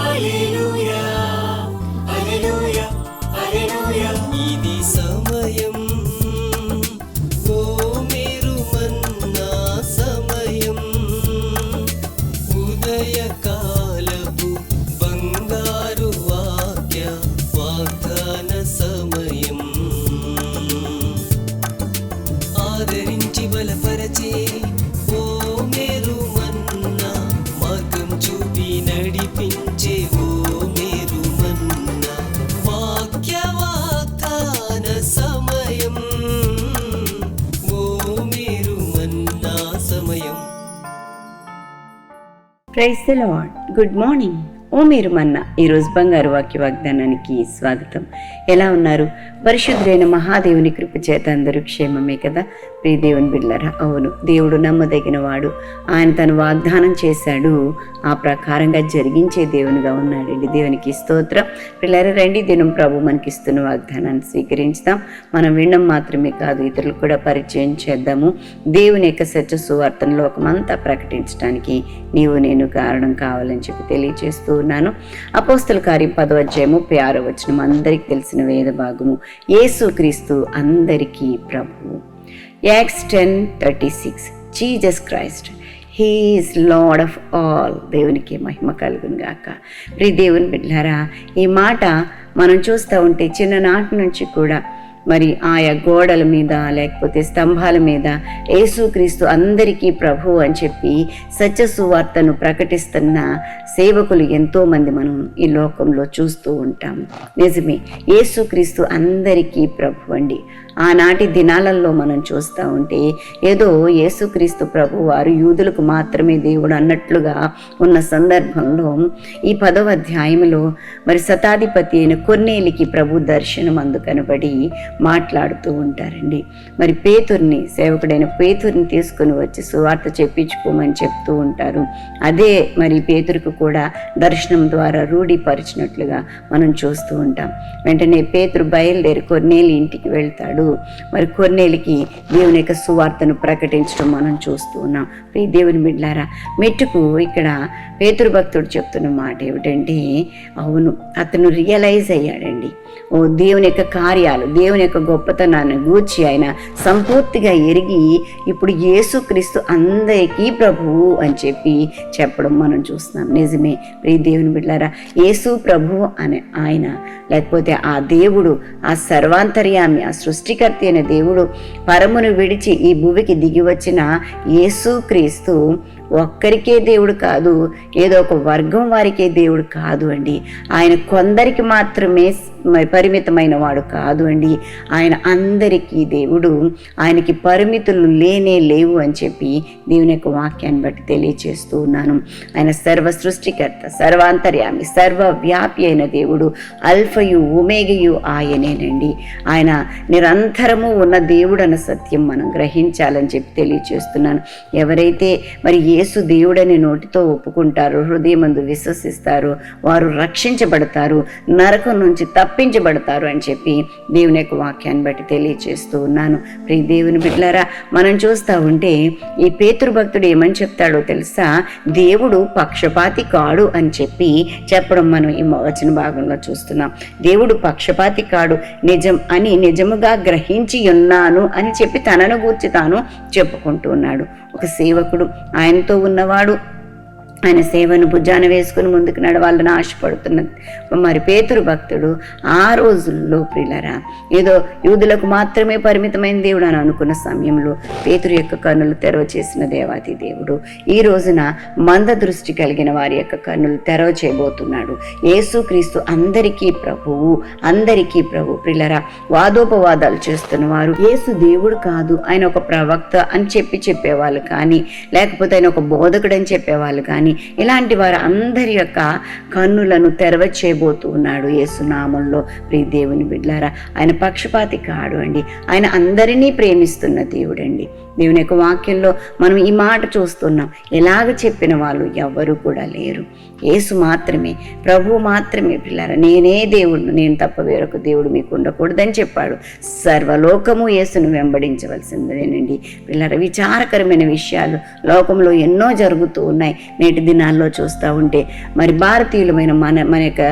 హల్లెలూయా హల్లెలూయా హల్లెలూయా. ఇది సమయం, ఓ మీరు మన్నా సమయం, ఉదయకాలపు బంగారు వాక్య వాగ్దాన సమయం. ఆదరించి బలపరచే ఓ మేరు మన్నా, మార్గం చూపి నడిపించే ఓ మేరు మన్నా, వాక్య వాగ్దాన సమయం, ఓ మేరు మన్నా సమయం. Praise the lord. Good morning. ఓ మీరు మన్నా ఈరోజు బంగారు వాక్య వాగ్దానానికి స్వాగతం. ఎలా ఉన్నారు? పరిశుద్ధుడైన మహాదేవుని కృప చేత అందరూ క్షేమమే కదా ప్రియ దేవుని బిడ్డలారా. అవును, దేవుడు నమ్మదగిన వాడు. ఆయన తను వాగ్దానం చేశాడు, ఆ ప్రకారంగా జరిగించే దేవునిగా ఉన్నాడండి. దేవునికి స్తోత్రం. పిల్లలు రండి, దినం ప్రభు మనకిస్తున్న వాగ్దానాన్ని స్వీకరించుదాం. మనం వినడం మాత్రమే కాదు, ఇతరులకు కూడా పరిచయం చేద్దాము. దేవుని యొక్క సత్య సువార్తను లోకమంతా ప్రకటించడానికి నీవు నేను కారణం కావాలని చెప్పి తెలియజేస్తూ ఉన్నాను. అపోస్తల కార్యం 10వ అధ్యాయం 36వ వచనం అందరికీ తెలిసిన వేద భాగము. యేసుక్రీస్తు అందరికీ ప్రభువు. Acts 10:36 Jesus Christ he is lord of all. దేవునికి మహిమ కలుగును గాక. ప్రియ దేవుని బిడ్డలారా, ఈ మాట మనం చూస్తూ ఉంటే చిన్ననాటి నుంచి కూడా మరి ఆయా గోడల మీద లేకపోతే స్తంభాల మీద యేసుక్రీస్తు అందరికీ ప్రభు అని చెప్పి సత్య సువార్తను ప్రకటిస్తున్న సేవకులు ఎంతోమంది మనం ఈ లోకంలో చూస్తూ ఉంటాము. నిజమే, యేసుక్రీస్తు అందరికీ ప్రభు అండి. ఆనాటి దినాలలో మనం చూస్తూ ఉంటే ఏదో యేసుక్రీస్తు ప్రభు వారు యూదులకు మాత్రమే దేవుడు అన్నట్లుగా ఉన్న సందర్భంలో ఈ 10వ అధ్యాయంలో మరి శతాధిపతి అయిన కొర్నేలికి ప్రభు దర్శనం అందుకనబడి మాట్లాడుతూ ఉంటారండి. మరి పేతుర్ని, సేవకుడైన పేతుర్ని తీసుకుని వచ్చి సువార్త చెప్పించుకోమని చెప్తూ ఉంటారు. అదే మరి పేతురుకు కూడా దర్శనం ద్వారా రూఢీపరిచినట్లుగా మనం చూస్తూ ఉంటాం. వెంటనే పేతురు బయలుదేరి కొర్నేలి ఇంటికి వెళ్తాడు. మరి కొర్నేలికి దేవుని యొక్క సువార్తను ప్రకటించడం మనం చూస్తూ ఉన్నాం. ఈ దేవుని బిడ్డలారా, మెట్టుకు ఇక్కడ పేతురు భక్తుడు చెప్తున్న మాట ఏమిటంటే, అవును, అతను రియలైజ్ అయ్యాడండి. ఓ దేవుని యొక్క కార్యాలు, దేవుని యొక్క గొప్పతనాన్ని గూర్చి ఆయన సంపూర్తిగా ఎరిగి ఇప్పుడు యేసుక్రీస్తు అందరికీ ప్రభువు అని చెప్పి చెప్పడం మనం చూస్తున్నాం. నిజమే ప్రియ దేవుని బిడ్డలారా, యేసు ప్రభువు అనే ఆయన, లేకపోతే ఆ దేవుడు, ఆ సర్వాంతర్యామి, ఆ సృష్టికర్త అయిన దేవుడు పరమును విడిచి ఈ భూమికి దిగి వచ్చిన యేసుక్రీస్తు ఒక్కరికే దేవుడు కాదు, ఏదో ఒక వర్గం వారికే దేవుడు కాదు అండి. ఆయన కొందరికి మాత్రమే పరిమితమైన వాడు కాదు అండి. ఆయన అందరికీ దేవుడు. ఆయనకి పరిమితులు లేనే లేవు అని చెప్పి దేవుని యొక్క వాక్యాన్ని బట్టి తెలియచేస్తూ ఉన్నాను. ఆయన సర్వ సృష్టికర్త, సర్వాంతర్యామి, సర్వవ్యాపి అయిన దేవుడు. అల్ఫయు ఒమేగయు ఆయనేనండి. ఆయన నిరంతరము ఉన్న దేవుడు అన్న సత్యం మనం గ్రహించాలని చెప్పి తెలియచేస్తున్నాను. ఎవరైతే మరి యేసు దేవుడని నోటితో ఒప్పుకుంటారో, హృదయమందు విశ్వసిస్తారో, వారు రక్షించబడతారు, నరకం నుంచి తప్పించబడతారు అని చెప్పి దేవుని యొక్క వాక్యాన్ని బట్టి తెలియచేస్తూ ఉన్నాను. ప్రియ దేవుని బిడ్డలారా, మనం చూస్తూ ఉంటే ఈ పేతురు భక్తుడు ఏమని చెప్తాడో తెలుసా? దేవుడు పక్షపాతి కాడు అని చెప్పి చెప్పడం మనం ఈ వచన భాగంలో చూస్తున్నాం. దేవుడు పక్షపాతి కాడు, నిజం అని నిజముగా గ్రహించి ఉన్నాను అని చెప్పి తనను గూర్చి తాను చెప్పుకుంటూ ఉన్నాడు. ఒక సేవకుడు, ఆయనతో ఉన్నవాడు ఆయన సేవను భుజాన వేసుకుని ముందుకు నడవాలని ఆశపడుతున్నది మరి పేతురు భక్తుడు. ఆ రోజుల్లో ప్రియులరా, ఏదో యూదులకు మాత్రమే పరిమితమైన దేవుడు అని అనుకున్న సమయంలో పేతురు యొక్క కన్నులు తెరవ చేసిన దేవాది దేవుడు ఈ రోజున మంద దృష్టి కలిగిన వారి యొక్క కన్నులు తెరవ చేయబోతున్నాడు. యేసుక్రీస్తు అందరికీ ప్రభువు, అందరికీ ప్రభు. ప్రియులరా, వాదోపవాదాలు చేస్తున్న వారు యేసు దేవుడు కాదు, ఆయన ఒక ప్రవక్త అని చెప్పేవాళ్ళు కానీ, లేకపోతే ఆయన ఒక బోధకుడు అని చెప్పేవాళ్ళు కానీ, ఇలాంటి వారు అందరి యొక్క కన్నులను తెరవ చేయబోతూ ఉన్నాడు యేసునామంలో. ప్రియ దేవుని బిడ్డలారా, ఆయన పక్షపాతి కాడు అండి. ఆయన అందరినీ ప్రేమిస్తున్న దేవుడు అండి. దేవుని యొక్క వాక్యంలో మనం ఈ మాట చూస్తున్నాం. ఎలాగ చెప్పిన వాళ్ళు ఎవ్వరూ కూడా లేరు. యేసు మాత్రమే, ప్రభువు మాత్రమే పిల్లారా, నేనే దేవుడు, నేను తప్ప వేరొక దేవుడు మీకు ఉండకూడదని చెప్పాడు. సర్వలోకము యేసును వెంబడించవలసిందేనండి పిల్లారా. విచారకరమైన విషయాలు లోకంలో ఎన్నో జరుగుతూ ఉన్నాయి. నేటి దినాల్లో చూస్తూ ఉంటే మరి భారతీయులమైన మన యొక్క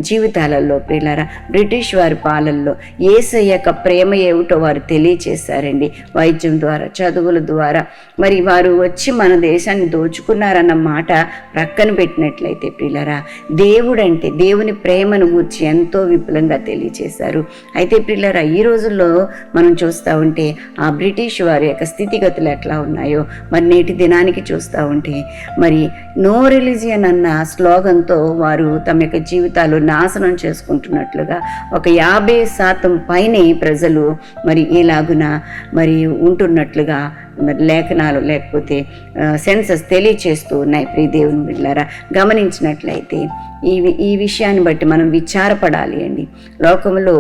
జీవితాలలో పిల్లారా, బ్రిటిష్ వారి పాలనలో యేసు యొక్క ప్రేమ ఏమిటో వారు తెలియచేశారండి. వైద్యం ద్వారా, చదువుల ద్వారా మరి వారు వచ్చి మన దేశాన్ని దోచుకున్నారన్న మాట ప్రక్కన పెట్టినట్లయితే ప్రియులరా, దేవుడంటే దేవుని ప్రేమను గూర్చి ఎంతో విపులంగా తెలియచేశారు. అయితే ప్రియులరా, ఈ రోజుల్లో మనం చూస్తూ ఉంటే ఆ బ్రిటిష్ వారి యొక్క స్థితిగతులు ఎట్లా ఉన్నాయో మరి నేటి దినానికి చూస్తూ ఉంటే మరి నో రిలీజియన్ అన్న స్లోగన్తో వారు తమ యొక్క జీవితాలు నాశనం చేసుకుంటున్నట్లుగా ఒక 50% పైనే ప్రజలు మరి ఇలాగున మరి ఉంటున్నట్లుగా మరి లేఖనాలు లేకపోతే సెన్సస్ తెలియచేస్తూ ఉన్నాయి. ప్రియ దేవుని బిడ్డలారా, గమనించినట్లయితే ఈ విషయాన్ని బట్టి మనం విచారపడాలి అండి. లోకంలో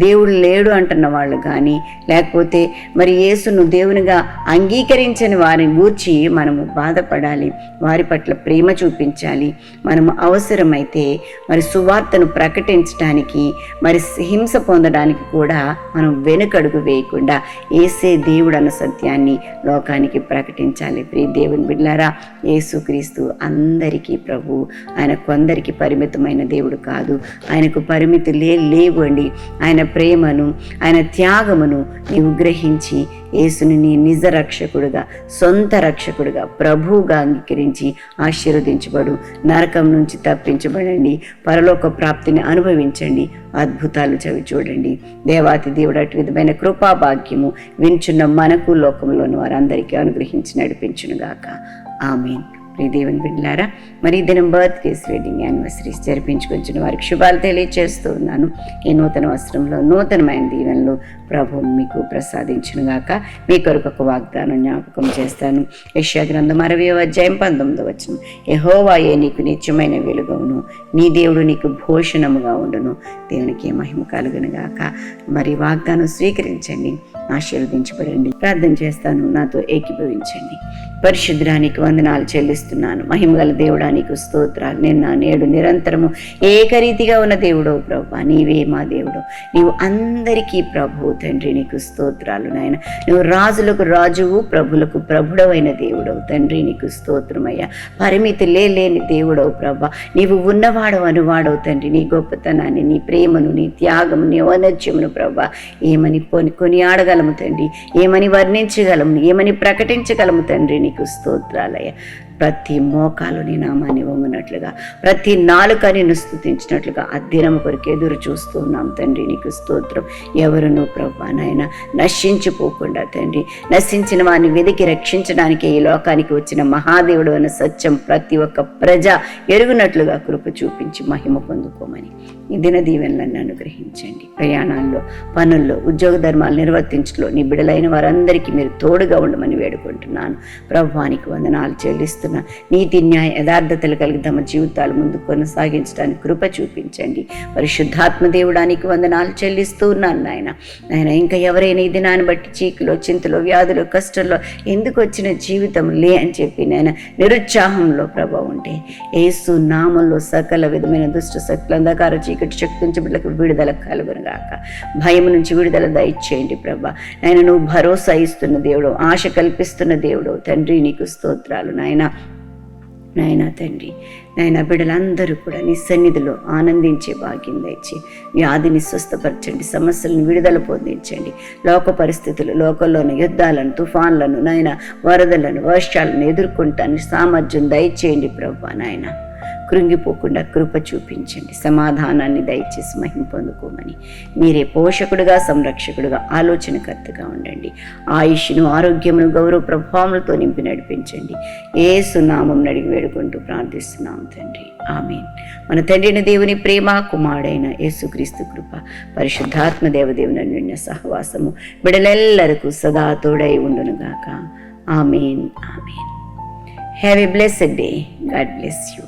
దేవుడు లేడు అంటున్న వాళ్ళు కానీ లేకపోతే మరి యేసును దేవునిగా అంగీకరించని వారిని గూర్చి మనము బాధపడాలి, వారి పట్ల ప్రేమ చూపించాలి. మనము అవసరమైతే మరి సువార్తను ప్రకటించడానికి మరి హింస పొందడానికి కూడా మనం వెనుకడుగు వేయకుండా యేసే దేవుడు అన్న సత్యాన్ని లోకానికి ప్రకటించాలి. ప్రియ దేవుని బిడ్డలారా, యేసుక్రీస్తు అందరికీ ప్రభు. ఆయన కొందరికి పరిమితమైన దేవుడు కాదు. ఆయనకు పరిమితి లేవు అండి. ఆయన ప్రేమను, ఆయన త్యాగమును నీవు గ్రహించి యేసుని నీ నిజ రక్షకుడుగా, సొంత రక్షకుడుగా, ప్రభువుగా అంగీకరించి ఆశీర్వదించబడు. నరకం నుంచి తప్పించబడండి, పరలోక ప్రాప్తిని అనుభవించండి, అద్భుతాలు చవి చూడండి. దేవాతి దేవుడు అటు విధమైన కృపాభాగ్యము వించున్న మనకు లోకంలోని వారందరికీ అనుగ్రహించి నడిపించునుగాక. ఆమేన్. ప్రియ దేవుని బిడ్డలారా, మరి ఈ దినం బర్త్డేస్, వెడ్డింగ్ యానివర్సరీస్ జరిపించుకొచ్చిన వారికి శుభాలు తెలియజేస్తూ ఉన్నాను. ఈ నూతన వస్త్రంలో నూతనమైన దీవెనలు ప్రభు మీకు ప్రసాదించునుగాక. మీ కొరకు ఒక వాగ్దానం జ్ఞాపకం చేస్తాను. యెషయా గ్రంథం 60:19 యెహోవాయే నీకు నిత్యమైన వెలుగును, నీ దేవుడు నీకు భూషణముగా ఉండును. దేవునికి మహిమ కలుగునుగాక. మరి వాగ్దానం స్వీకరించండి, ఆశీర్వదించబడండి. ప్రార్థన చేస్తాను, నాతో ఏకీభవించండి. పరిశుద్ధానికి వందనాలు చెల్లిస్తున్నాను. మహిమగల దేవుడానికి స్తోత్రాలు. నిన్న నేడు నిరంతరము ఏకరీతిగా ఉన్న దేవుడవు ప్రభు, నీవే మా దేవుడు. నీవు అందరికీ ప్రభు తండ్రి, నీకు స్తోత్రాలు నాయన. నువ్వు రాజులకు రాజువు, ప్రభులకు ప్రభుడవైన దేవుడవు తండ్రి, నీకు స్తోత్రమయ్యా. పరిమితి లేని దేవుడవు ప్రభ, నీవు ఉన్నవాడవు అనువాడవు తండ్రి. నీ గొప్పతనాన్ని, నీ ప్రేమను, నీ త్యాగము, నీ ఔన్నత్యమును ప్రభ ఏమని కొనియాడగలము తండ్రి, ఏమని వర్ణించగలము, ఏమని ప్రకటించగలము తండ్రి. నీకు స్తోత్రాలయ్యా. ప్రతి మోకాలు నీ నామాన్ని వంగునట్లుగా, ప్రతి నాలుక నిన్ను స్తుతించినట్లుగా ఆ దినం కొరకు ఎదురు చూస్తున్నాం తండ్రి. నీకు స్తోత్రం. ఎవరునూ ప్రభా నాయన నశించిపోకుండా తండ్రి, నశించిన వారిని వెతికి రక్షించడానికి ఈ లోకానికి వచ్చిన మహాదేవుడు అన్న సత్యం ప్రతి ఒక్క ప్రజ ఎరుగునట్లుగా కృప చూపించి మహిమ పొందుకోమని ఈ దిన దీవెనలను అనుగ్రహించండి. ప్రయాణాల్లో, పనుల్లో, ఉద్యోగ ధర్మాలు నిర్వర్తించలో నీ బిడలైన వారందరికీ మీరు తోడుగా ఉండమని వేడుకుంటున్నాను. ప్రభువానికి వందనాలు చెల్లిస్తున్నాను. నీతి, న్యాయ, యథార్థతలు కలిగి తమ జీవితాలు ముందు కొనసాగించడానికి కృప చూపించండి. పరిశుద్ధాత్మ దేవుడానికి వందనాలు చెల్లిస్తూ ఉన్నాను నాయన. ఇంకా ఎవరైనా ఈ దినాన్ని బట్టి చీకులో, చింతలో, వ్యాధులు, కష్టంలో ఎందుకు వచ్చిన జీవితం లే అని చెప్పి నేను నిరుత్సాహంలో ప్రభావం ఉంటే యేసు నామంలో సకల విధమైన దుష్ట శక్తులు, అంధకార చీకటి శక్తి నుంచి బిడ్డలకు విడుదల కలుగునుగాక. భయం నుంచి విడుదల దయచేయండి ప్రభా. నాయన నువ్వు భరోసా ఇస్తున్న దేవుడు, ఆశ కల్పిస్తున్న దేవుడు తండ్రి. నీకు స్తోత్రాలు నాయన. తండ్రి నాయన, బిడ్డలందరూ కూడా నీ సన్నిధిలో ఆనందించే భాగ్యం దయచి వ్యాధిని స్వస్థపరచండి, సమస్యలను విడుదల పొందించండి. లోక పరిస్థితులు, లోకంలోని యుద్ధాలను, తుఫాన్లను నాయన, వరదలను, వర్షాలను ఎదుర్కొంటానికి సామర్థ్యం దయచేయండి ప్రభా నాయన. కృంగిపోకుండా కృప చూపించండి, సమాధానాన్ని దయచేసి మహిమ పొందుకోమని మీరే పోషకుడుగా, సంరక్షకుడుగా, ఆలోచనకర్తగా ఉండండి. ఆయుష్ను, ఆరోగ్యమును, గౌరవ ప్రభావములతో నింపి నడిపించండి. యేసు నామం అడిగి వేడుకుంటూ ప్రార్థిస్తున్నాం తండ్రి. ఆమేన్. మన తండ్రిని దేవుని ప్రేమ, కుమారుడైన యేసుక్రీస్తు కృప, పరిశుద్ధాత్మ దేవదేవుని నిన్న సహవాసము బిడలెల్లరకు సదా తోడై ఉండునుగాక. Amen. Amen. Have a blessed day. God bless you.